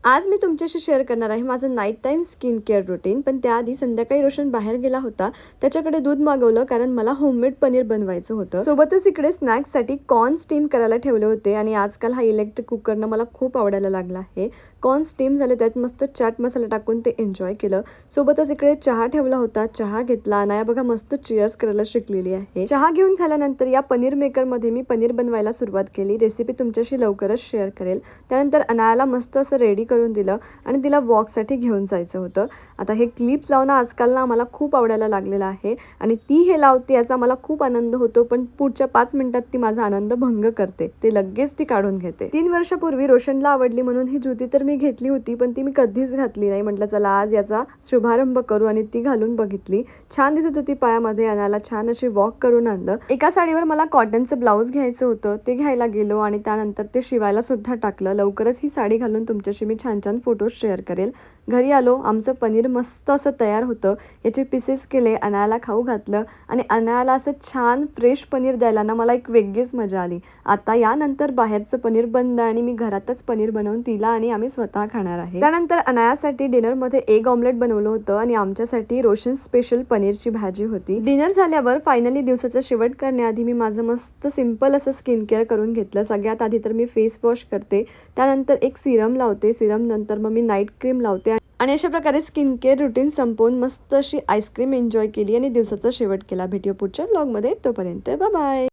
आज मी तुमच्याशी शेअर करणार आहे माझं night time skin care routine. पण त्याआधी संध्याकाळी रोशन बाहेर गेला होता, त्याच्याकडे दूध मागवलं कारण मला होममेड पनीर बनवायचं होतं. सोबतच इकडे स्नॅक्ससाठी कॉर्न स्टीम करायला ठेवले होते आणि आजकाल हा इलेक्ट्रिक कुकरनं मला खूप आवडायला लागला आहे. कॉर्न स्टीम झाले, त्यात मस्त चाट मसाला टाकून ते एन्जॉय केलं. सोबतच इकडे चहा ठेवला होता, चहा घेतला. अनाया बघा मस्त चीअर्स करायला शिकलेली आहे. चहा घेऊन झाल्यानंतर या पनीर मेकरमध्ये मी पनीर बनवायला सुरुवात केली. रेसिपी तुमच्याशी लवकरच शेअर करेल. त्यानंतर अनायाला मस्त असं रेडी करून दिलं आणि तिला वॉकसाठी घेऊन जायचं होतं. आता हे क्लिप्स लावणं आजकाल ना मला खूप आवडायला लागलेलं आहे आणि ती हे लावते याचा मला खूप आनंद होतो, पण पुढच्या 5 मिनिटात ती माझा आनंद भंग करते. ते लगेच ती काढून घेते. 3 वर्षापूर्वी रोशनला आवडली म्हणून ही जुती तर मी घेतली होती, पण ती मी कधीच घातली नाही. म्हटलं चला आज याचा शुभारंभ करू आणि ती घालून बघितली. छान दिसत होती पायामध्ये. अनायाला छान अशी वॉक करून आणलं. एका साडीवर मला कॉटनचं ब्लाऊज घ्यायचं होतं, ते घ्यायला गेलो आणि त्यानंतर ते शिवायला सुद्धा टाकलं. लवकरच ही साडी घालून तुमच्याशी मी छान छान फोटो शेअर करेल. घरी आलो, आमचं पनीर मस्त असं तयार होतं. याचे पीसेस केले, अनायाला खाऊ घातलं आणि अनायाला असं छान फ्रेश पनीर द्यायला ना मला एक वेगळीच मजा आली. आता यानंतर बाहेरचं पनीर बंद आणि मी घरातच पनीर बनवून तिला आणि आम्ही स्वतः खाणार आहे. त्यानंतर अनायासाठी डिनरमध्ये एग ऑमलेट बनवलं होतं आणि आमच्यासाठी रोशन स्पेशल पनीरची भाजी होती. डिनर झाल्यावर फायनली दिवसाचा शेवट करण्याआधी मी माझं मस्त सिंपल असं स्किन केअर करून घेतलं. सगळ्यात आधी तर मी फेस वॉश करते, त्यानंतर एक सिरम लावते. सिरम नंतर मग मी नाईट क्रीम लावते आणि अशा प्रकारे स्किन केअर रुटीन संपवून मस्त अशी आईस्क्रीम एन्जॉय केली आणि दिवसाचा शेवट केला. भेटूया पुढच्या व्लॉगमध्ये. तोपर्यंत बाय बाय.